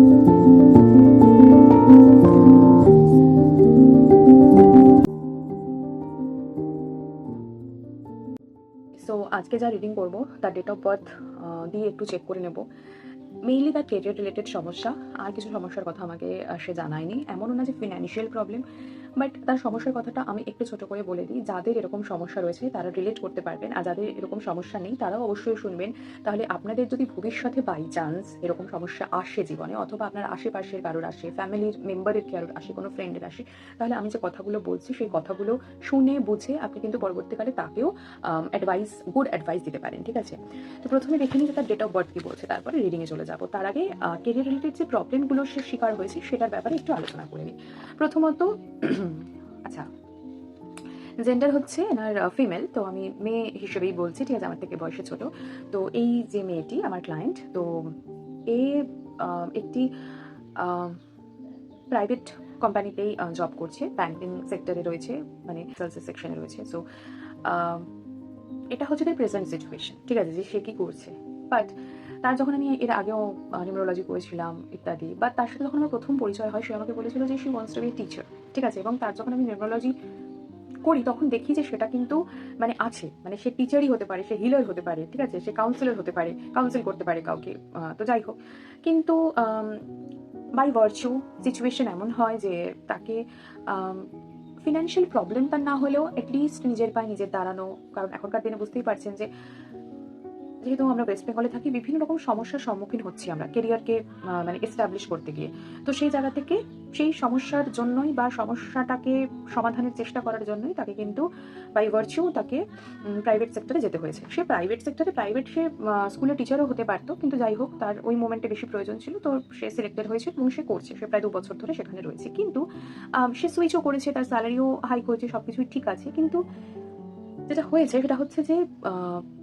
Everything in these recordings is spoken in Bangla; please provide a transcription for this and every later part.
সো আজকে যা রিডিং করব তার ডেট অফ বার্থ দিয়ে একটু চেক করে নেব। মেইনলি তার কেরিয়ার রিলেটেড সমস্যা, আর কিছু সমস্যার কথা আমাকে সে জানায়নি। এমনও না যে ফিনান্সিয়াল প্রবলেম, বাট তার সমস্যার কথাটা আমি একটু ছোট করে বলে দিই। যাদের এরকম সমস্যা রয়েছে তারা রিলেট করতে পারবেন, আর যাদের এরকম সমস্যা নেই তারাও অবশ্যই শুনবেন। তাহলে আপনাদের যদি ভবিষ্যতে বাই চান্স এরকম সমস্যা আসে জীবনে, অথবা আপনার আশেপাশের কারোর আসে, ফ্যামিলির মেম্বারের কারোর আসে, কোনো ফ্রেন্ডের আসে, তাহলে আমি যে কথাগুলো বলছি সেই কথাগুলো শুনে বুঝে আপনি কিন্তু পরবর্তীকালে তাকেও গুড অ্যাডভাইস দিতে পারেন। ঠিক আছে, তো প্রথমে দেখে নিই যে তার ডেট অফ বার্থ কি বলছে, তারপরে রিডিংয়ে চলে যাব। তার আগে কেরিয়ার রিলেটেড যে প্রবলেমগুলো সে শিকার হয়েছে সেটার ব্যাপারে একটু আলোচনা করে নিই। প্রথমত আচ্ছা, জেন্ডার হচ্ছে এনার ফিমেল, তো আমি মেয়ে হিসেবেই বলছি, ঠিক আছে, আমার থেকে বয়সে ছোট। তো এই যে মেয়েটি আমার ক্লায়েন্ট, তো এ একটি প্রাইভেট কোম্পানিতেই জব করছে, ব্যাংকিং সেক্টরে রয়েছে, মানে সেলসের সেকশনে রয়েছে। সো এটা হচ্ছে তার প্রেজেন্ট সিচুয়েশন, ঠিক আছে, যে সে কি করছে। বাট তার যখন আমি এর আগেও নিউরোলজি করেছিলাম ইত্যাদি, বা তার সাথে যখন আমার প্রথম পরিচয় হয় সে আমাকে বলেছিল যে she wants to B teacher, ঠিক আছে। এবং তার যখন আমি নিউরোলজি করি তখন দেখি যে সেটা কিন্তু মানে আছে, মানে সে টিচারই হতে পারে, সে হিলার হতে পারে, ঠিক আছে, সে কাউন্সিলর হতে পারে, কাউন্সিল করতে পারে কাউকে। তো যাই হোক, কিন্তু বাই ভার্চু সিচুয়েশন এমন হয় যে তাকে ফিনান্সিয়াল প্রবলেম তার না হলেও অ্যাটলিস্ট নিজের পায়ে নিজের দাঁড়ানো, কারণ এখনকার দিনে বুঝতেই পারছেন যে যেহেতু আমরা ওয়েস্ট বেঙ্গলে থাকি, বিভিন্ন রকম সমস্যার সম্মুখীন হচ্ছি আমরা কেরিয়ারকে মানে এস্টাবলিশ করতে গিয়ে। তো সেই জায়গা থেকে সেই সমস্যার জন্যই বা সমস্যাটাকে সমাধানের চেষ্টা করার জন্যই তাকে কিন্তু বাই ভার্চু তাকে প্রাইভেট সেক্টরে যেতে হয়েছে। সে প্রাইভেট সেক্টরে সে স্কুলের টিচারও হতে পারতো, কিন্তু যাই হোক তার ওই মোমেন্টে বেশি প্রয়োজন ছিল, তো সে সিলেক্টেড হয়েছে এবং সে করছে, সে প্রায় 2 বছর ধরে সেখানে রয়েছে। কিন্তু সে সুইচও করেছে, তার স্যালারিও হাইক হয়েছে, সবকিছুই ঠিক আছে। কিন্তু যেটা হয়েছে সেটা হচ্ছে যে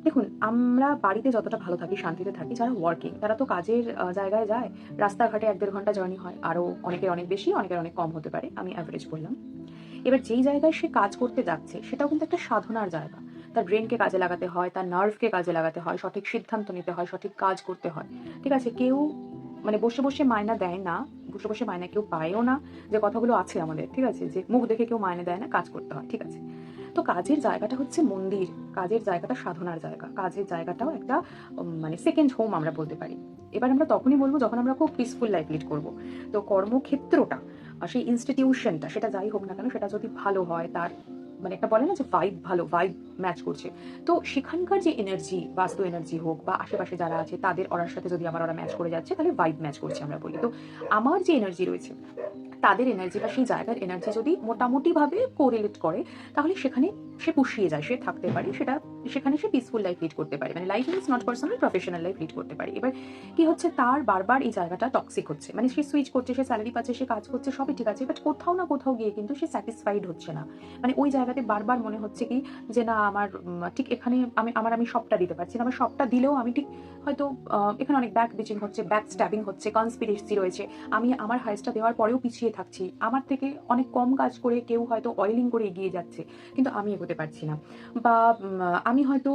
দেখুন, আমরা বাড়িতে যতটা ভালো থাকি, শান্তিতে থাকি, যারা ওয়ার্কিং তারা তো কাজের জায়গায় যায়, রাস্তাঘাটে 1-1.5 ঘন্টা জার্নি হয়, আরও অনেকের অনেক বেশি, অনেকের অনেক কম হতে পারে, আমি অ্যাভারেজ বললাম। এবার যেই জায়গায় সে কাজ করতে যাচ্ছে সেটাও কিন্তু একটা সাধনার জায়গা। তার ব্রেনকে কাজে লাগাতে হয়, তার নার্ভকে কাজে লাগাতে হয়, সঠিক সিদ্ধান্ত নিতে হয়, সঠিক কাজ করতে হয়। ঠিক আছে, কেউ মানে বসে বসে মায়না দেয় না, বসে বসে মায়না কেউ পায়ও না, যে কথাগুলো আছে আমাদের, ঠিক আছে, যে মুখ দেখে কেউ মায়না দেয় না, কাজ করতে হয়, ঠিক আছে। তো কাজের জায়গাটা হচ্ছে মন্দির, কাজের জায়গাটা সাধনার জায়গা, কাজের জায়গাটাও একটা মানে সেকেন্ড হোম আমরা বলতে পারি। এবার আমরা তখনই বলবো যখন আমরা খুব পিসফুল লাইফ লিড করবো। তো কর্মক্ষেত্রটা আর সেই ইনস্টিটিউশনটা, সেটা যাই হোক না কেন, সেটা যদি ভালো হয়, তার মানে একটা বলে না যে ভাইব, ভালো ভাইব ম্যাচ করছে, তো সেখানকার যে এনার্জি, বাস্তু এনার্জি হোক বা আশেপাশে যারা আছে তাদের ওরার সাথে যদি আমার ওরা ম্যাচ করে যাচ্ছে, তাহলে ভাইব ম্যাচ করছে আমরা বলি। তো আমার যে এনার্জি রয়েছে, তাদের এনার্জি বা সেই জায়গার এনার্জি যদি মোটামুটিভাবে কোরিলেট করে, তাহলে সেখানে সে পুষিয়ে যায়, সে থাকতে পারে, সেটা সেখানে সে পিসফুল লাইফ লিড করতে পারে, মানে life is not personal, professional life lead করতে পারে। এবার কি হচ্ছে, তার বারবার এই জায়গাটা টক্সিক হচ্ছে, মানে সে সুইচ করছে, সে স্যালারি পাচ্ছে, সে কাজ করছে, সবই ঠিক আছে, বাট কোথাও না কোথাও গিয়ে কিন্তু সে স্যাটিসফাইড হচ্ছে না। মানে ওই জায়গাতে বারবার মনে হচ্ছে কি যে না, আমার ঠিক এখানে আমি সবটা দিতে পারছি না, আমার সবটা দিলেও আমি ঠিক হয়তো এখানে অনেক ব্যাক বিচিং হচ্ছে, ব্যাক স্ট্যাবিং হচ্ছে, কনস্পিরেসি রয়েছে, আমি আমার হাইস্টটা দেওয়ার পরেও পিছিয়ে থাকছি, আমার থেকে অনেক কম কাজ করে কেউ হয়তো অয়েলিং করে এগিয়ে যাচ্ছে, কিন্তু আমি এগোতে পারছি না। বা আমি হয়তো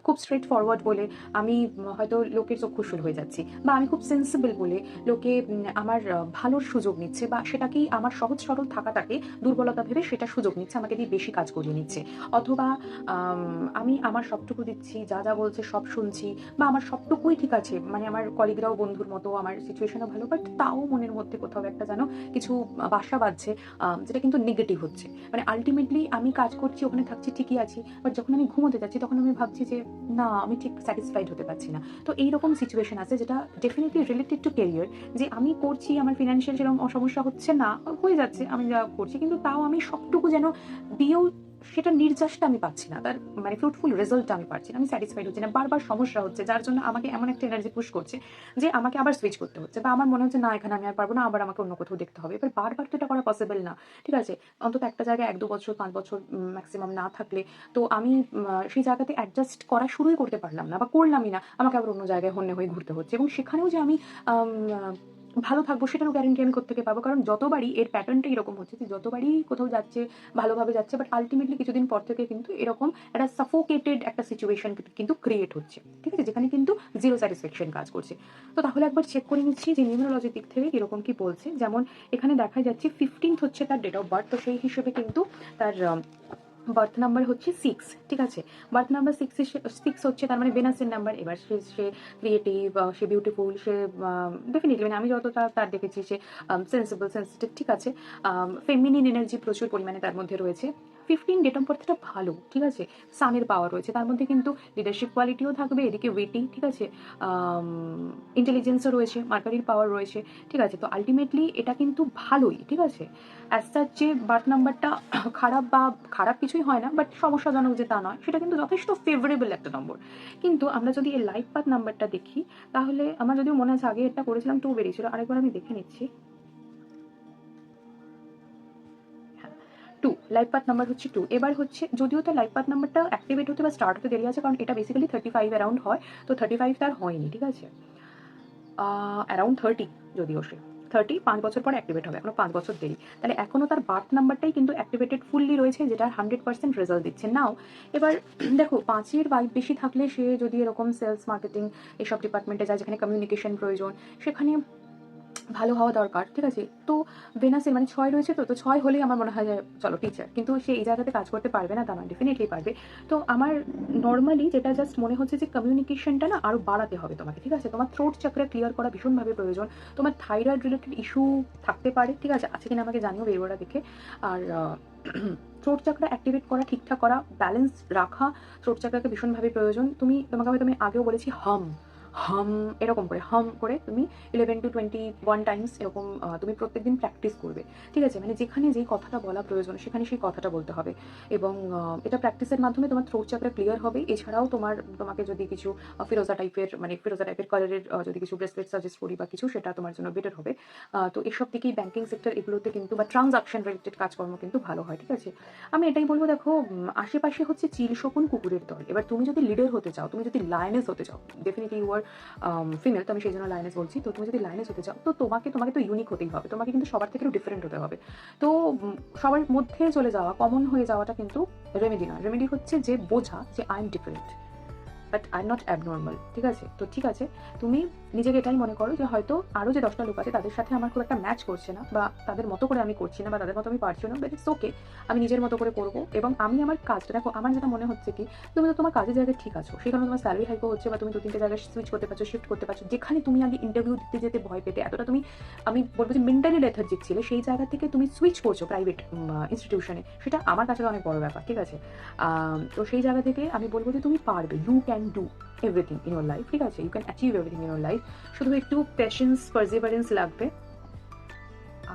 খুব স্ট্রেট ফরওয়ার্ড বলে আমি হয়তো লোকের চক্ষুশূল হয়ে যাচ্ছি, বা আমি খুব সেন্সিবল বলে লোকে আমার ভালোর সুযোগ নিচ্ছে, বা সেটাকেই আমার সহজ সরল থাকাটাকে দুর্বলতা ভেবে সেটা সুযোগ নিচ্ছে, আমাকে দিয়ে বেশি কাজ করিয়ে নিচ্ছে। অথবা আমি আমার সবটুকু দিচ্ছি, যা যা বলছে সব শুনছি, বা আমার সবটুকুই ঠিক আছে, মানে আমার কলিগরাও বন্ধুর মতো, আমার সিচুয়েশনও ভালো, বাট তাও মনের মধ্যে কোথাও একটা যেন কিছু বাসা বাঁধছে, যেটা কিন্তু নেগেটিভ হচ্ছে। মানে আলটিমেটলি আমি কাজ করছি, ওখানে থাকছি, ঠিকই আছি, বাট যখন আমি ঘুমোতে যাচ্ছি তখন আমি ভাবছি যে না, আমি ঠিক স্যাটিসফাইড হতে পারছি না। তো এইরকম সিচুয়েশন আছে যেটা ডেফিনেটলি রিলেটেড টু কেরিয়ার, যে আমি করছি, আমার ফিনান্সিয়াল সেরকম সমস্যা হচ্ছে না, হয়ে যাচ্ছে আমি যা করছি, কিন্তু তাও আমি সবটুকু যেন দিয়েও সেটা নির্যাসটা আমি পাচ্ছি না, তার মানে ফ্রুটফুল রেজাল্টটা আমি পাচ্ছি না, আমি স্যাটিসফাইড হচ্ছি না, বারবার সমস্যা হচ্ছে, যার জন্য আমাকে এমন একটা এনার্জি পুশ করছে যে আমাকে আবার সুইচ করতে হচ্ছে, বা আমার মনে হচ্ছে না এখানে আমি আর পারবো না, আবার আমাকে অন্য কোথাও দেখতে হবে। এবার বারবার তো এটা করা পসিবল না, ঠিক আছে, অন্তত একটা জায়গায় 1-2 বছর 5 বছর ম্যাক্সিমাম না থাকলে তো আমি সেই জায়গাতে অ্যাডজাস্ট করা শুরুই করতে পারলাম না, বা করলামই না, আমাকে আবার অন্য জায়গায় হন্যে হয়ে ঘুরতে হচ্ছে, এবং সেখানেও যে আমি ভালো থাকবো সেটারও গ্যারেন্টি আমি কোত্থেকে পাবো? কারণ যতবারই এর প্যাটার্নটা এরকম হচ্ছে যে যতবারই কোথাও যাচ্ছে, ভালোভাবে যাচ্ছে, বাট আলটিমেটলি কিছুদিন পর থেকে কিন্তু এরকম একটা সাফোকেটেড একটা সিচুয়েশন কিন্তু ক্রিয়েট হচ্ছে, ঠিক আছে, যেখানে কিন্তু জিরো স্যাটিসফ্যাকশন কাজ করছে। তো তাহলে একবার চেক করে নিচ্ছি যে নিউমেরোলজির দিক থেকে কিরকম কি বলছে। যেমন এখানে দেখা যাচ্ছে 15th হচ্ছে তার ডেট অফ বার্থ, তো সেই হিসেবে কিন্তু তার বার্থ নাম্বার হচ্ছে 6, ঠিক আছে। বার্থ নাম্বার 6 হচ্ছে তার মানে ভেনাসের নাম্বার। এবার সে ক্রিয়েটিভ, সে বিউটিফুল, সে ডেফিনেটলি মানে আমি যতটা তার দেখেছি সে সেন্সিবল, সেন্সিটিভ, ঠিক আছে। ফেমিনিন এনার্জি প্রচুর পরিমাণে তার মধ্যে রয়েছে। 15 ডেট অফ বার্থটা ভালো, ঠিক আছে। সানের পাওয়ার রয়েছে তার মধ্যে, কিন্তু লিডারশিপ কোয়ালিটিও থাকবে, এদিকে ওয়েটিং, ঠিক আছে, ইন্টেলিজেন্সও রয়েছে, মার্কারির পাওয়ার রয়েছে, ঠিক আছে। তো আলটিমেটলি এটা কিন্তু ভালোই, ঠিক আছে। অ্যাজ সাচ যে বার্থ নাম্বারটা খারাপ বা খারাপ কিছুই হয় না, বাট সমস্যাজনক যে তা নয়, সেটা কিন্তু যথেষ্ট ফেভারেবল একটা নম্বর। কিন্তু আমরা যদি এই লাইফ পাথ নাম্বারটা দেখি, তাহলে আমার যদিও মনে আছে আগে এটা করেছিলাম 2 বেরিয়েছিল, আরেকবার আমি দেখে নিচ্ছি। 2 লাইফ পাথ নাম্বার হচ্ছে 2। এবার হচ্ছে যদিও তার লাইফ পাথ নাম্বারটা অ্যাক্টিভেট হতে বা স্টার্ট হতে দেরি আছে, কারণ এটা বেসিক্যালি 35 অ্যারাউন্ড হয়, তো 35 তার হয়নি, ঠিক আছে। অ্যারাউন্ড 30 যদিও সে 5 বছর পরে অ্যাক্টিভেট হবে, এখনো 5 বছর দেরি। তাহলে এখনো তার বার্থ নাম্বারটাই কিন্তু অ্যাক্টিভেটেড ফুললি রয়েছে, যেটা 100% রেজাল্ট দিচ্ছে নাও। এবার দেখো 5-এর বাইক বেশি থাকলে সে যদি এরকম সেলস, মার্কেটিং এসব ডিপার্টমেন্টে যায় যেখানে কমিউনিকেশন প্রয়োজন, সেখানে ভালো হওয়া দরকার, ঠিক আছে। তো ভেনাসের মানে 6 রয়েছে, তো 6 হলেই আমার মনে হয় যে চলো টিচার, কিন্তু সে এই জায়গাতে কাজ করতে পারবে না তা নয়, ডেফিনেটলি পারবে। তো আমার নর্মালি যেটা জাস্ট মনে হচ্ছে যে কমিউনিকেশনটা না আরও বাড়াতে হবে তোমাকে, ঠিক আছে। তোমার থ্রোট চাকরা ক্লিয়ার করা ভীষণভাবে প্রয়োজন। তোমার থাইরয়েড রিলেটেড ইস্যু থাকতে পারে, ঠিক আছে, আছে কিনা আমাকে জানিও বেরোটা দেখে। আর থ্রোট চাকরা অ্যাক্টিভেট করা, ঠিকঠাক করা, ব্যালেন্স রাখা থ্রোট চাকরাকে ভীষণভাবে প্রয়োজন। তোমাকে হয়তো আমি আগেও বলেছি হাম হাম এরকম করে হাম করে তুমি 11 to 21 টাইমস এরকম তুমি প্রত্যেকদিন প্র্যাকটিস করবে, ঠিক আছে। মানে যেখানে যেই কথাটা বলা প্রয়োজন সেখানে সেই কথাটা বলতে হবে, এবং এটা প্র্যাকটিসের মাধ্যমে তোমার থ্রোট চাকরা ক্লিয়ার হবে। এছাড়াও তোমাকে যদি কিছু ফিরোজা টাইপের কালারের যদি কিছু ব্রেসলেট সাজেস্ট করি বা কিছু, সেটা তোমার জন্য বেটার হবে। তো এসব দিকেই ব্যাংকিং সেক্টর এগুলোতে কিন্তু বা ট্রানজাকশন রিলেটেড কাজকর্ম কিন্তু ভালো হয়, ঠিক আছে। আমি এটাই বলবো, দেখো আশেপাশে হচ্ছে চিল শকুন কুকুরের দল। এবার তুমি যদি লিডার হতে চাও, তুমি যদি লায়নেস হতে চাও, ডেফিনেটলি ইউ আর ফিমেল, তো আমি সেই জন্য লাইনেস বলছি। তো তুমি যদি লাইনেস হতে চাও, তো তোমাকে তো ইউনিক হতেই হবে, তোমাকে কিন্তু সবার থেকে ডিফারেন্ট হতে হবে। তো সবার মধ্যে চলে যাওয়া, কমন হয়ে যাওয়াটা কিন্তু রেমেডি নয়। রেমেডি হচ্ছে যে বোঝা যে I am different, but I am not abnormal, ঠিক আছে। তো ঠিক আছে, তুমি নিজেকে এটাই মনে করো যে হয়তো আরও যে 10টা লোক আছে তাদের সাথে আমার খুব একটা ম্যাচ করছে না, বা তাদের মতো করে আমি করছি না, বা তাদের মতো আমি পারছি না, বাট ইটস ওকে, আমি নিজের মতো করে করবো। এবং আমি আমার কাজটা, দেখো আমার যেটা মনে হচ্ছে কি, তুমি তো তোমার কাজের জায়গায় ঠিক আছো, সেখানে তোমার স্যালারি হাইকও হচ্ছে, বা তুমি 2-3টে জায়গায় সুইচ করতে পারছো, শিফট করতে পারছো। যেখানে তুমি আগে ইন্টারভিউ দিতে যেতে ভয় পেতে, এতটা তুমি, আমি বলবো যে মেন্টালি লেথার্জিক ছিলে, সেই জায়গা থেকে তুমি সুইচ করছো প্রাইভেট ইনস্টিটিউশনে, সেটা আমার কাছে অনেক বড় ব্যাপার, ঠিক আছে। তো সেই জায়গা থেকে আমি বলবো যে তুমি পারবে, you can do everything in your life, ঠিক আছে, you can achieve everything in your life. শুধু একটু পেশেন্স, পারসিভারেন্স লাগবে।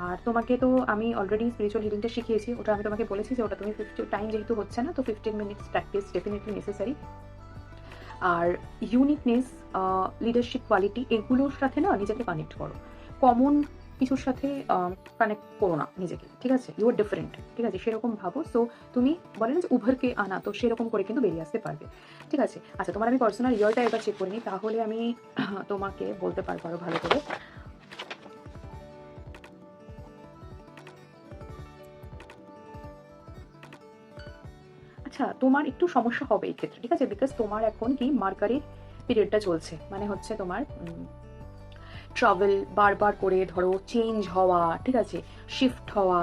আর তোমাকে তো আমি অলরেডি স্পিরিচুয়াল হিলিংটা শিখিয়েছি, ওটা আমি তোমাকে বলেছি যে ওটা তুমি 50 টাইম যেহেতু হচ্ছে না, তো 15 মিনিটস প্র্যাকটিস ডেফিনেটলি নেসেসারি। আর ইউনিকনেস, লিডারশিপ কোয়ালিটি, এগুলোর সাথে না নিজেকে কানেক্ট করো। কমন কিছুর সাথে কানেক্ট করো না নিজেকে, ঠিক আছে। ইউ আর ডিফারেন্ট, ঠিক আছে, সেরকম ভাবো। সো তুমি বলেন যে উভরকে আনা, তো সেরকম করে কিন্তু বেরিয়ে আসতে পারবে, ঠিক আছে। আচ্ছা, তোমার আমি পার্সোনাল ইয়ারটা এবার চেক করে নিই, তাহলে আমি তোমাকে বলতে পারবো আরো ভালো করে। আচ্ছা, তোমার একটু সমস্যা হবে এই ক্ষেত্রে, ঠিক আছে, বিকজ তোমার এখন কি মার্কারির পিরিয়ডটা চলছে, মানে হচ্ছে তোমার ট্রাভেল বারবার করে ধরো চেঞ্জ হওয়া, ঠিক আছে, শিফট হওয়া,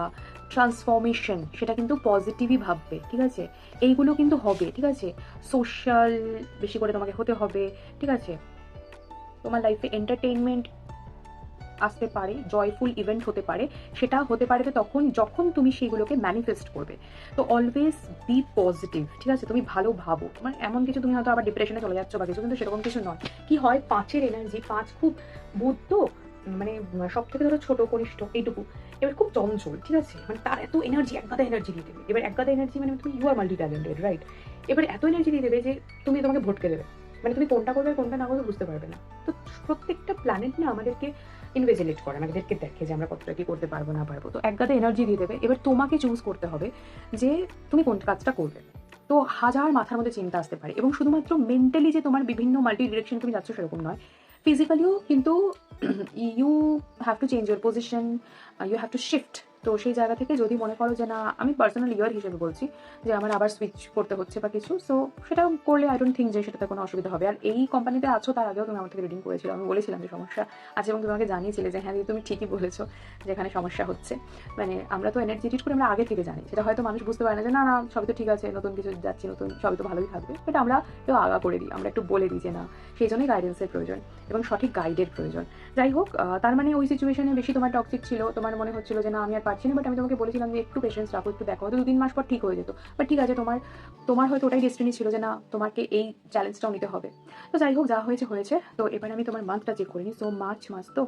ট্রান্সফরমেশন, সেটা কিন্তু পজিটিভই ভাববে, ঠিক আছে। এইগুলো কিন্তু হবে, ঠিক আছে। সোশ্যাল বেশি করে তোমাকে হতে হবে, ঠিক আছে। তোমার লাইফে এন্টারটেইনমেন্ট আসতে পারে, জয়ফুল ইভেন্ট হতে পারে, সেটা হতে পারবে তখন যখন তুমি সেইগুলোকে ম্যানিফেস্ট করবে। তো অলওয়েজ বি পজিটিভ, ঠিক আছে, তুমি ভালো ভাবো। মানে এমন কিছু তুমি হয়তো আবার ডিপ্রেশনে চলে যাচ্ছ বা কিছু, কিন্তু সেরকম কিছু নয়। কি হয়, 5-এর এনার্জি, 5 খুব বুদ্ধ, মানে সব থেকে ধরো ছোট কনিষ্ঠ এইটুকু, এবার খুব চঞ্চল, ঠিক আছে। মানে তার এত এনার্জি, একগাদা এনার্জি দিয়ে দেবে। এবার একগাদা এনার্জি মানে তুমি you are multi talented, right. এবার এত এনার্জি দিয়ে দেবে যে তোমাকে ভটকে দেবে, মানে তুমি কোনটা করবে কোনটা না করবে বুঝতে পারবে না। তো প্রত্যেকটা প্ল্যানেট না আমাদেরকে ইনভেজিলেট করে, আমাদেরকে দেখে যে আমরা কতটা কি করতে পারবো না পারবো। তো একগাদা এনার্জি দিয়ে দেবে, এবার তোমাকে চুজ করতে হবে যে তুমি কোন কাজটা করবে। তো হাজার মাথার মধ্যে চিন্তা আসতে পারে, এবং শুধুমাত্র মেন্টালি যে তোমার বিভিন্ন মাল্টি ডিরেকশন তুমি যাচ্ছ সেরকম নয়, ফিজিক্যালিও কিন্তু you have to change your position, you have to shift. তো সেই জায়গা থেকে যদি মনে করো যে না, আমি পার্সোনাল ইয়ার হিসেবে বলছি যে আমার আবার সুইচ করতে হচ্ছে বা কিছু, সো সেটা করলে আই ডোন্ট থিঙ্ক যে সেটাতে কোনো অসুবিধা হবে। আর এই কোম্পানিতে আছো তার আগেও তুমি আমার থেকে রিডিং করেছিল, আমি বলেছিলাম যে সমস্যা আছে এবং তোমাকে জানিয়েছিলে যে হ্যাঁ তুমি ঠিকই বলেছো যে এখানে সমস্যা হচ্ছে। মানে আমরা তো এনার্জি ট্রিট করে আমরা আগে থেকে জানি, সেটা হয়তো মানুষ বুঝতে পারে না যে না না সবই তো ঠিক আছে, নতুন কিছু যাচ্ছি, নতুন সবই তো ভালোই থাকবে, বাট আমরা একটু আগা করে দিই, আমরা একটু বলে দিই যে না, সেই জন্যই গাইডেন্সের প্রয়োজন এবং সঠিক গাইডের প্রয়োজন। যাই হোক, তার মানে ওই সিচুয়েশনে বেশি তোমার টক্সিক ছিল, তোমার মনে হচ্ছিল যে না আমি আর পারছি না, বাট আমি তোমাকে বলেছিলাম যে একটু পেশেন্স রাখো, একটু দেখো, হয়তো 2-3 মাস পর ঠিক হয়ে যেত। বাট ঠিক আছে, তোমার হয়তো ওটাই ডেস্টিনি ছিল যে না তোমাকে এই চ্যালেঞ্জটাও নিতে হবে। তো যাই হোক, যা হয়েছে হয়েছে। তো এবার আমি তোমার মান্থটা চেক করিনি, সো মার্চ মাস তো।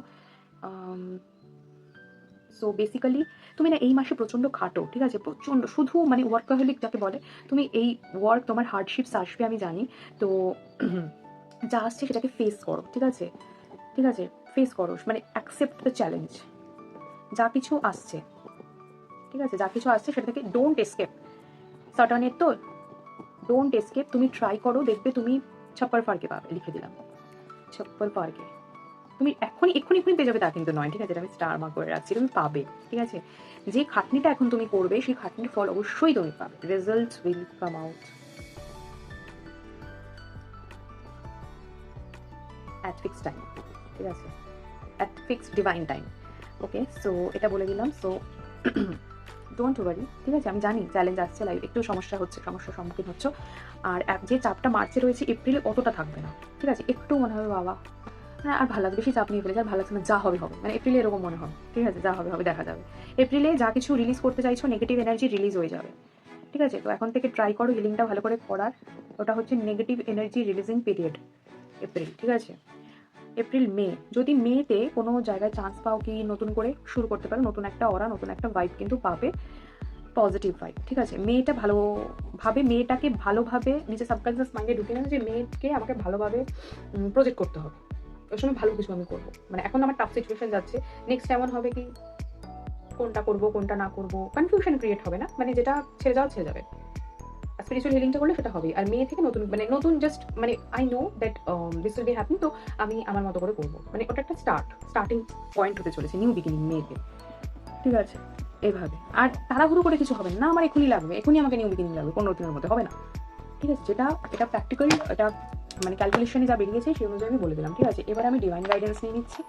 সো বেসিক্যালি তুমি না এই মাসে প্রচণ্ড খাটো, ঠিক আছে, প্রচণ্ড, শুধু মানে ওয়ার্কাহলিক যাকে বলে, তুমি এই ওয়ার্ক, তোমার হার্ডশিপস আসবে আমি জানি। তো যা আসছে সেটাকে ফেস করো, ঠিক আছে, ঠিক আছে, ফেস করো, মানে অ্যাকসেপ্ট দ্য চ্যালেঞ্জ। যা কিছু আসছে, ঠিক আছে, যা কিছু আসছে সেটা থেকে ডোন্ট এসকেপ। সাটানের তো ডোন্ট এসকেপ, তুমি ট্রাই করো, দেখবে তুমি ছাপ্পার ফারকে পাবে, লিখে দিলাম ছাপ্পার ফারকে। তুমি এক্ষুনি এক্ষুনি এক্ষুনি পেয়ে যাবে তা কিন্তু নয়, ঠিক আছে, আমি স্টার মার্ক করে রাখছি, তুমি পাবে, ঠিক আছে। যে খাটনিটা এখন তুমি করবে সেই খাটনির ফল অবশ্যই তুমি পাবে, result will come out at fixed time, ঠিক আছে, at fixed divine time. Okay, so এটা বলে দিলাম। সো ডোন্ট ওয়ারি, ঠিক আছে, আমি জানি চ্যালেঞ্জ আসছে, লাইফ একটু সমস্যা হচ্ছে, সমস্যার সম্মুখীন হচ্ছে। আর যে চাপটা মার্চে রয়েছে এপ্রিলে অতটা থাকবে না, ঠিক আছে, একটু মনে হবে বাবা হ্যাঁ আর ভালো লাগবে, বেশি চাপ নিয়ে ফেলেছে আর ভালো লাগছে না, যা হবে হবে, মানে এপ্রিলে এরকম মনে হবে, ঠিক আছে, যা হবে হবে, দেখা যাবে। এপ্রিলে যা কিছু রিলিজ করতে চাইছো নেগেটিভ এনার্জি রিলিজ হয়ে যাবে, ঠিক আছে। তো এখন থেকে ট্রাই করো হিলিংটা ভালো করে করার, ওটা হচ্ছে negative energy releasing period April, ঠিক আছে। এপ্রিল মে, যদি মেতে কোনো জায়গায় চান্স পাও কি নতুন করে শুরু করতে পারো, নতুন একটা অরা, নতুন একটা ভাইব কিন্তু পাবে, পজিটিভ ভাইব, ঠিক আছে। মেয়েটা ভালোভাবে, মেয়েটাকে ভালোভাবে নিজের সাবকনসিয়াস মাইন্ডে ঢুকে নেন যে মেয়েকে আমাকে ভালোভাবে প্রজেক্ট করতে হবে, ওই সময় ভালো কিছু আমি করবো। মানে এখন আমার টাফ সিচুয়েশন যাচ্ছে, নেক্সট এমন হবে কি কোনটা করবো কোনটা না করবো, কনফিউশন ক্রিয়েট হবে না, মানে যেটা ছেড়ে যাওয়া ছেড়ে যাবে। স্পিরিচুয়াল হিলিংটা করলে সেটা হবে। আর মেয়ে থেকে নতুন, মানে নতুন জাস্ট, মানে I know that this will be happen, তো আমি আমার মতো করে করবো, মানে ওটা একটা স্টার্টিং পয়েন্ট হতে চলেছে, নিউ বিগিনিং মেয়েতে, ঠিক আছে, এইভাবে। আর তাড়াহুড়ো করে কিছু হবে না, আমার এখনই লাগবে, এখনই আমাকে নিউ বিগিনিং লাগবে, 15 দিনের মধ্যে হবে না, ঠিক আছে। যেটা এটা প্র্যাকটিক্যাল, এটা মানে ক্যালকুলেশনে যা বেরিয়েছে সেই অনুযায়ী আমি বলে দিলাম, ঠিক আছে। এবার আমি ডিভাইন গাইডেন্স নিয়ে নিচ্ছি।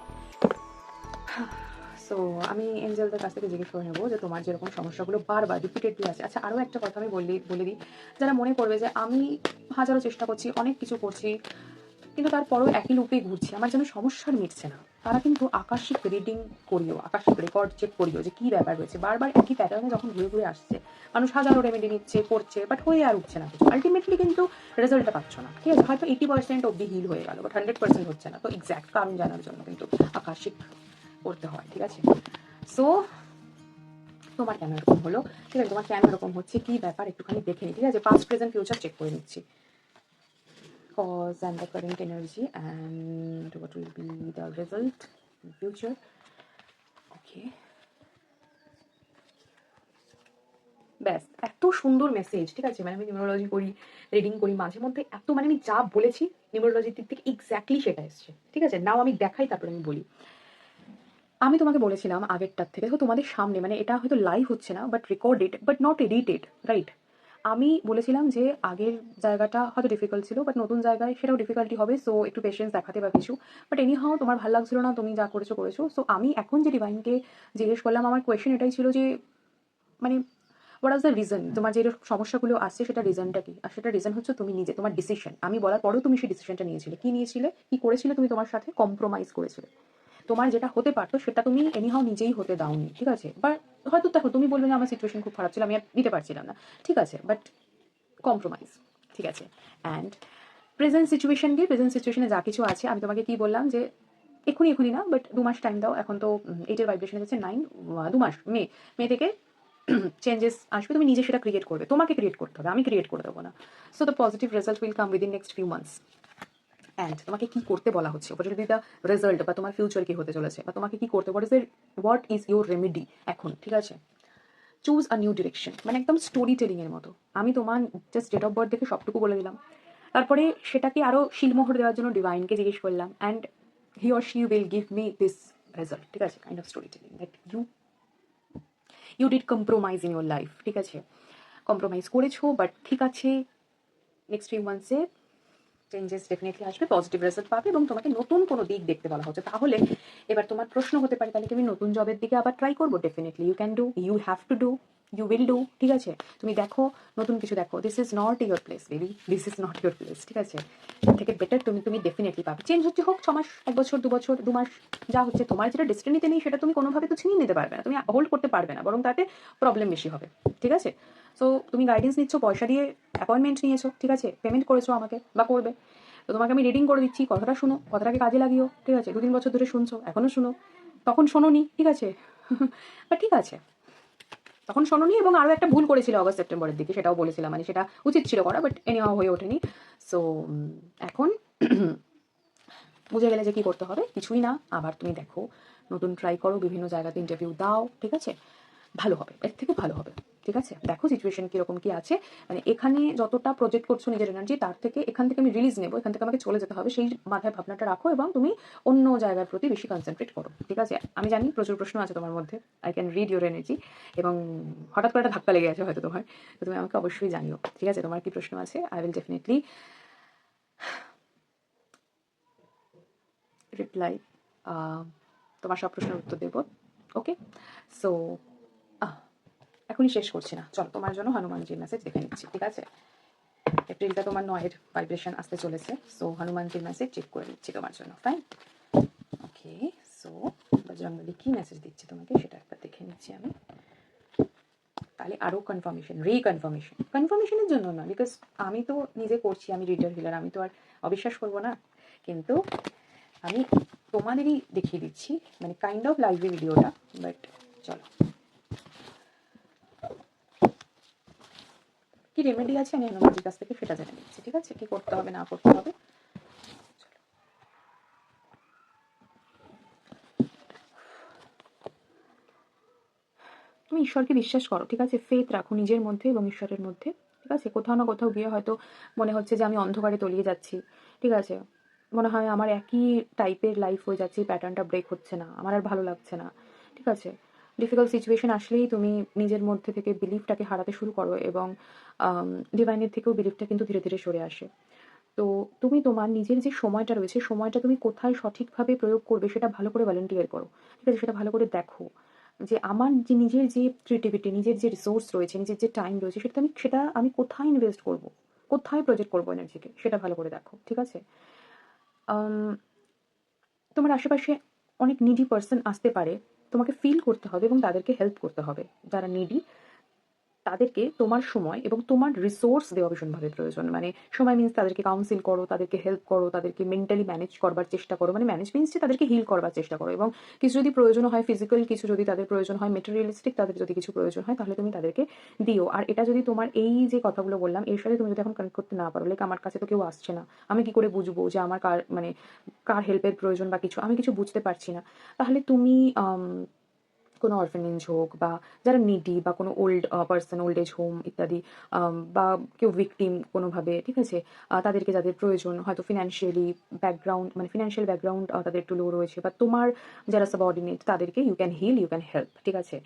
সো আমি এঞ্জেলদের কাছ থেকে জিজ্ঞেস করে নেবো যে তোমার যেরকম সমস্যাগুলো বারবার রিপিটেডলি আছে। আচ্ছা, আরও একটা কথা আমি বলে দিই, যারা মনে করবে যে আমি হাজারো চেষ্টা করছি, অনেক কিছু করছি, কিন্তু তারপরও একই লুপে ঘুরছি, আমার যেন সমস্যার মিটছে না, তারা কিন্তু আকাশিক রিডিং করিও, আকাশিক রেকর্ড চেক করিও যে কী ব্যাপার রয়েছে। বারবার একই প্যাটার্নে যখন ঘুরে ঘুরে আসছে, মানুষ হাজারো রেমেডি নিচ্ছে, করছে, বাট হয়ে আর উঠছে না কিছু, আলটিমেটলি কিন্তু রেজাল্টটা পাচ্ছ না, ঠিক আছে। হয়তো 80% অব্দি হিল হয়ে গেল, বাট 100% হচ্ছে না। তো এক্স্যাক্ট কারণ জানার জন্য কিন্তু আকাশিক করতে হয়, ঠিক আছে। সো তোমার কেন এরকম হলো, ঠিক আছে, তোমার কেন এরকম হচ্ছে, কি ব্যাপার একটুখানি দেখে নিই, ঠিক আছে। পাস্ট প্রেজেন্ট ফিউচার চেক করে নিচ্ছি, cause and the current energy and what will be the result in future. Okay, ব্যাস, এত সুন্দর মেসেজ, ঠিক আছে। মানে আমি নিউরোলজি করি, রিডিং করি, মাঝে মধ্যে এত, মানে আমি যা বলেছি নিউরোলজির দিক থেকে এক্স্যাক্টলি সেটা এসছে, ঠিক আছে। নাও আমি দেখাই, তারপরে আমি বলি। আমি তোমাকে বলেছিলাম আগেরটার থেকে, দেখো তোমাদের সামনে, মানে এটা হয়তো লাইভ হচ্ছে না but recorded, but not edited, right. আমি বলেছিলাম যে আগের জায়গাটা হয়তো ডিফিকাল্ট ছিল, বাট নতুন জায়গায় সেটাও ডিফিকাল্টি হবে, সো একটু পেশেন্স দেখাতে বা কিছু। বাট এনিহাও তোমার ভালো লাগছিল না, তুমি যা করেছো। সো আমি এখন যে ডিভাইনকে জিজ্ঞেস করলাম, আমার কোয়েশ্চেন এটাই ছিল যে মানে হোয়াট আজ দ্য রিজন, তোমার যে সমস্যাগুলো আসছে সেটা রিজনটা কি। আর সেটা রিজন হচ্ছে তুমি নিজে, তোমার ডিসিশন। আমি বলার পরেও তুমি সেই ডিসিশনটা নিয়েছিলে, কি করেছিলে তুমি, তোমার সাথে কম্প্রোমাইজ করেছিলে। তোমার যেটা হতে পারতো সেটা তুমি এনিহাও নিজেই হতে দাওনি, ঠিক আছে। বা হয়তো দেখো তুমি বলবে যে আমার সিচুয়েশন খুব খারাপ ছিল, আমি আর দিতে পারছিলাম না, ঠিক আছে, বাট কম্প্রোমাইজ, ঠিক আছে। অ্যান্ড প্রেজেন্ট সিচুয়েশনে যা কিছু আছে, আমি তোমাকে কি বললাম যে এখনই না, বাট 2 মাস টাইম দাও। এখন তো 8-এর ভাইব্রেশন যাচ্ছে 9, 2 মাস, মে থেকে চেঞ্জেস আসবে, তুমি নিজে সেটা ক্রিয়েট করবে, তোমাকে ক্রিয়েট করতে হবে, আমি ক্রিয়েট করে দেবো না। So the positive result will come within next few months. And তোমাকে কি করতে বলা হচ্ছে, what will be the result, বা তোমার ফিউচার কি হতে চলেছে, বা তোমাকে কি করতে, হোয়াট ইজ ইউর রেমেডি এখন, ঠিক আছে। চুজ আ নিউ ডিরেকশন, মানে একদম স্টোরি টেলিং এর মতো। আমি তোমার জাস্ট ডেট অফ বার্থ দেখে সবটুকু বলে দিলাম, তারপরে সেটাকে আরো শিলমোহর দেওয়ার জন্য ডিভাইনকে জিজ্ঞেস করলাম। And he or she will give me this result, ঠিক আছে, kind of story telling that you did compromise in your life, ঠিক আছে, কম্প্রোমাইজ করেছো, বাট ঠিক আছে, নেক্সট ফিউ মান্থসে চেঞ্জেস ডেফিনেটলি আসবে, পজিটিভ রেজাল্ট পাবে এবং তোমাকে নতুন কোনো দিক দেখতে বলা হচ্ছে। তাহলে এবার তোমার প্রশ্ন হতে পারে, তাহলে কি আমি নতুন জবের দিকে আবার ট্রাই করবো? Definitely you can do, you have to do, you will do, ঠিক আছে। তুমি দেখো, নতুন কিছু দেখো, this is not your place baby, this is not your place, ঠিক আছে। এর থেকে বেটার তুমি ডেফিনেটলি পাবে। চেঞ্জ হচ্ছে, হোক 6 মাস, 1 বছর, 2 বছর, 2 মাস, যা হচ্ছে, তোমার যেটা ডেস্টিনিতে নেই সেটা তুমি কোনোভাবে তো ছিনিয়ে নিতে পারবে না, তুমি হোল্ড করতে পারবে না, বরং তাতে প্রবলেম বেশি হবে, ঠিক আছে। সো তুমি গাইডেন্স নিচ্ছ, পয়সা দিয়ে অ্যাপয়েন্টমেন্ট নিয়েছো, ঠিক আছে, পেমেন্ট করেছো আমাকে বা করবে, তো তোমাকে আমি রিডিং করে দিচ্ছি, কথাটা শুনো, কথাটাকে কাজে লাগিও, ঠিক আছে। 2-3 বছর ধরে শুনছো, এখনো শুনো, তখন শোনোনি, ঠিক আছে। বা ঠিক আছে, তখন শোনোনি, এবং আরও একটা ভুল করেছিল অগস্ট সেপ্টেম্বরের দিকে, সেটাও বলেছিলাম, মানে সেটা উচিত ছিল করা, বাট এনিহাও হয়ে ওঠেনি। সো এখন বুঝে গেলে যে কী করতে হবে, কিছুই না, আবার তুমি দেখো, নতুন ট্রাই করো, বিভিন্ন জায়গাতে ইন্টারভিউ দাও, ঠিক আছে, ভালো হবে, এর থেকে ভালো হবে, ঠিক আছে। দেখো সিচুয়েশন কীরকম কী আছে, মানে এখানে যতটা প্রজেক্ট করছো নিজের এনার্জি, তার থেকে এখান থেকে আমি রিলিজ নেবো, এখান থেকে আমাকে চলে যেতে হবে, সেই মাথায় ভাবনাটা রাখো এবং তুমি অন্য জায়গার প্রতি বেশি কনসেন্ট্রেট করো, ঠিক আছে। আমি জানি প্রচুর প্রশ্ন আছে তোমার মধ্যে, I can read your energy, এবং হঠাৎ করে একটা ধাক্কা লেগে আছে হয়তো তোমার, তো তুমি আমাকে অবশ্যই জানিও, ঠিক আছে, তোমার কি প্রশ্ন আছে, আই উইল ডেফিনেটলি রিপ্লাই, তোমার সব প্রশ্নের উত্তর দেবো, ওকে। সো এখনই শেষ করছি না, চলো তোমার জন্য হনুমানজির মেসেজ দেখে নিচ্ছি, ঠিক আছে। এপ্রিলটা তোমার 9-এর ভাইব্রেশন আসতে চলেছে, সো হনুমানজির মেসেজ চেক করে নিচ্ছি তোমার জন্য, ফাইন, ওকে। সো বজরংবলী কি মেসেজ দিচ্ছে তোমাকে সেটা একবার দেখে নিচ্ছি আমি, তাহলে আরও কনফার্মেশনের জন্য না, বিকজ আমি তো নিজে করছি, আমি রিডার হিলার, আমি তো আর অবিশ্বাস করবো না, কিন্তু আমি তোমাদেরই দেখিয়ে দিচ্ছি, মানে কাইন্ড অফ লাইভে ভিডিওটা, বাট চলো কি রেমেডি আছে আমি হনুমানজির কাছ থেকে সেটা জেনে নিচ্ছি, ঠিক আছে, কি করতে হবে না করতে হবে। তুমি ঈশ্বরকে বিশ্বাস করো, ঠিক আছে, ফেথ রাখো নিজের মধ্যে এবং ঈশ্বরের মধ্যে, ঠিক আছে। কোথাও না কোথাও গিয়ে হয়তো মনে হচ্ছে যে আমি অন্ধকারে তলিয়ে যাচ্ছি, ঠিক আছে, মনে হয় আমার একই টাইপের লাইফ হয়ে যাচ্ছে, প্যাটার্নটা ব্রেক হচ্ছে না, আমার আর ভালো লাগছে না, ঠিক আছে। ডিফিকাল্ট সিচুয়েশন আসলেই তুমি নিজের মধ্যে থেকে বিলিফটাকে হারাতে শুরু করো, এবং ডিভাইনের থেকেও বিলিফটা কিন্তু ধীরে ধীরে সরে আসে। তো তুমি তোমার নিজের যে সময়টা রয়েছে, সময়টা তুমি কোথায় সঠিকভাবে প্রয়োগ করবে সেটা ভালো করে ভলেন্টিয়ার করো, ঠিক আছে, সেটা ভালো করে দেখো, যে আমার যে নিজের যে ক্রিয়েটিভিটি, নিজের যে রিসোর্স রয়েছে, নিজের যে টাইম রয়েছে, সেটা আমি কোথায় ইনভেস্ট করব, কোথায় প্রজেক্ট করবো এনার্জিকে, সেটা ভালো করে দেখো, ঠিক আছে। তোমার আশেপাশে অনেক নিডি পার্সন আসতে পারে, তোমাকে ফিল করতে হবে এবং তাদেরকে হেল্প করতে হবে, যারা নিডি তাদেরকে তোমার সময় এবং তোমার রিসোর্স দেওয়া ভীষণভাবে প্রয়োজন। মানে সময় মিন্স তাদেরকে কাউন্সিল করো, তাদেরকে হেল্প করো, তাদেরকে মেন্টালি ম্যানেজ করবার চেষ্টা করো, মানে ম্যানেজ মিন্স যে তাদেরকে হিল করবার চেষ্টা করো, এবং কিছু যদি প্রয়োজন হয় ফিজিক্যাল, কিছু যদি তাদের প্রয়োজন হয় মেটেরিয়ালিস্টিক, তাদের যদি কিছু প্রয়োজন হয় তাহলে তুমি তাদেরকে দিও। আর এটা যদি তোমার এই যে কথাগুলো বললাম এর সাথে তুমি যদি এখন কানেক্ট করতে না পারো, লাইক আমার কাছে তো কেউ আসছে না, আমি কি করে বুঝবো যে আমার কার হেল্পের প্রয়োজন বা কিছু, আমি কিছু বুঝতে পারছি না, তাহলে তুমি কোনো অরফেনেজ হোক, বা যারা নিডি, বা কোনো old person, old age home ইত্যাদি, বা কেউ ভিকটিম কোনোভাবে, ঠিক আছে, তাদেরকে যাদের প্রয়োজন হয়তো ফিনান্সিয়ালি ব্যাকগ্রাউন্ড, মানে ফিনান্সিয়াল ব্যাকগ্রাউন্ড তাদের একটু লো রয়েছে, বা তোমার যারা সাবঅর্ডিনেট তাদেরকে you can heal, you can help, ঠিক আছে।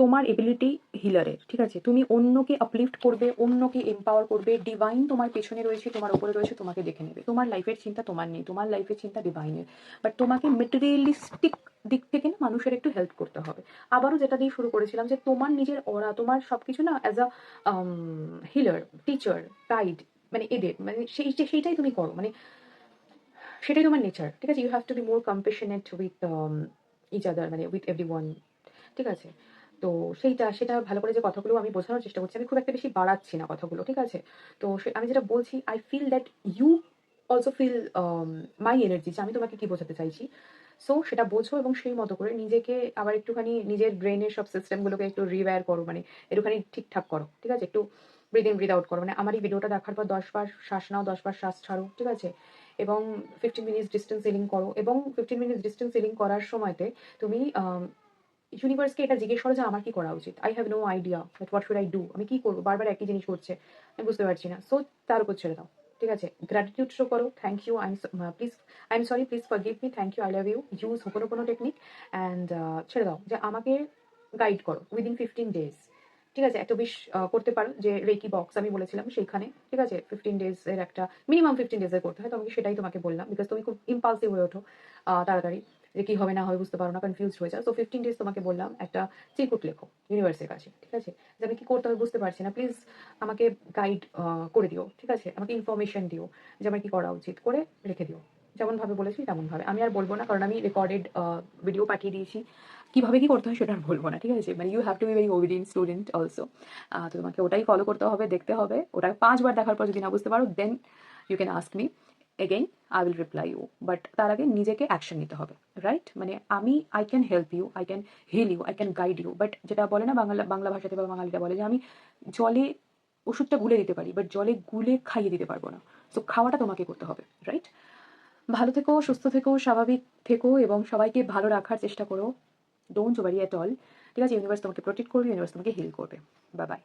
তোমার এবিলিটি হিলারের, ঠিক আছে, তুমি অন্যকে আপলিফট করবে, অন্যকে এম্পাওয়ার করবে, ডিভাইন তোমার পেছনে রয়েছে, তোমার ওপরে রয়েছে, তোমাকে দেখে নেবে, তোমার লাইফের চিন্তা তোমার নেই, তোমার লাইফের চিন্তা ডিভাইনের, বাট তোমাকে মেটেরিয়ালিস্টিক দিক থেকে না মানুষের একটু হেল্প করতে হবে। আবারও যেটা দিয়ে শুরু করেছিলাম, যে তোমার নিজের ওরা তোমার সবকিছু না as a healer, teacher, guide, মানে এদের মানে সেইটাই তুমি করো, মানে সেটাই তোমার নেচার, ঠিক আছে। You have to be more compassionate with each other, মানে উইথ এভরি ওয়ান, ঠিক আছে। তো সেটা ভালো করে যে কথাগুলো আমি বোঝানোর চেষ্টা করছি, আমি খুব একটা বেশি বাড়াচ্ছি না কথাগুলো, ঠিক আছে। তো আমি যেটা বলছি, I feel that you also feel my energy, যে আমি তোমাকে কি বোঝাতে চাইছি। সো সেটা বোঝো এবং সেই মতো করে নিজেকে আবার একটুখানি নিজের ব্রেনের সব সিস্টেমগুলোকে একটু রিওয়্যার করো, মানে একটুখানি ঠিকঠাক করো, ঠিক আছে। একটু ব্রিদ ইন ব্রিদ আউট করো, মানে আমার এই ভিডিওটা দেখার পর 10 বার শ্বাস নাও, 10 বার শ্বাস ছাড়ো, ঠিক আছে, এবং 15 মিনিটস ডিস্টেন্স সিলিং করো, এবং 15 মিনিটস ডিস্টেন্স সিলিং করার সময়তে তুমি ইউনিভার্সকে এটা জিজ্ঞেস করো যে আমার কি করা উচিত। I have no idea that what should I do, আমি কি করবো, বারবার একই জিনিস করছে, আমি বুঝতে পারছি না, সো তার উপর ছেড়ে দাও, ঠিক আছে, গ্র্যাটিটিউড শো করো, thank you, please, I am sorry, please forgive me, thank you, I love you, use ho'oponopono technique and ছেড়ে দাও যে আমাকে গাইড করো উইদিন 15 days। ঠিক আছে, একটা উইশ করতে পারো যে রেকি বক্স আমি বলেছিলাম সেইখানে, ঠিক আছে, 15 days এর একটা মিনিমাম 15 days এর করতে হয়, তো আমি সেটাই তোমাকে বললাম, বিকজ তুমি খুব ইম্পালসিভ হয়ে ওঠো তাড়াতাড়ি, যে কি হবে না হবে বুঝতে পারো না, কনফিউজ হয়ে যাও। তো 15 days তোমাকে বললাম একটা চিরকুট লেখো ইউনিভার্সের কাছে, ঠিক আছে, যে আমি কি করতে হবে বুঝতে পারছি না, প্লিজ আমাকে গাইড করে দিও, ঠিক আছে, আমাকে ইনফরমেশন দিও যে আমার কি করা উচিত, করে রেখে দিও, যেমনভাবে বলেছি তেমনভাবে। আমি আর বলবো না, কারণ আমি রেকর্ডেড ভিডিও পাঠিয়ে দিয়েছি, কিভাবে কি করতে হয় সেটা আর বলবো না, ঠিক আছে, মানে you have to be very obedient student also. তো তোমাকে ওটাই ফলো করতে হবে, দেখতে হবে, ওটা 5 বার দেখার পর যদি না বুঝতে পারো then you can ask me again, I will reply you, but তার আগে নিজেকে অ্যাকশন নিতে হবে, রাইট? মানে আমি I can help you, I can heal you, I can guide you, but যেটা বলে না বাংলা ভাষাতে বা বাঙালিটা বলে যে আমি জলে ওষুধটা গুলে দিতে পারি, বাট জলে গুলে খাইয়ে দিতে পারবো না। সো খাওয়াটা তোমাকে করতে হবে, রাইট? ভালো থেকো, সুস্থ থেকো, স্বাভাবিক থেকো এবং সবাইকে ভালো রাখার চেষ্টা করো। ডোন্ট ওয়ারি অ্যাট অল, ঠিক আছে? ইউনিভার্স তোমাকে প্রোটেক্ট করবে, ইউনিভার্স তোমাকে হিল করবে। Bye bye.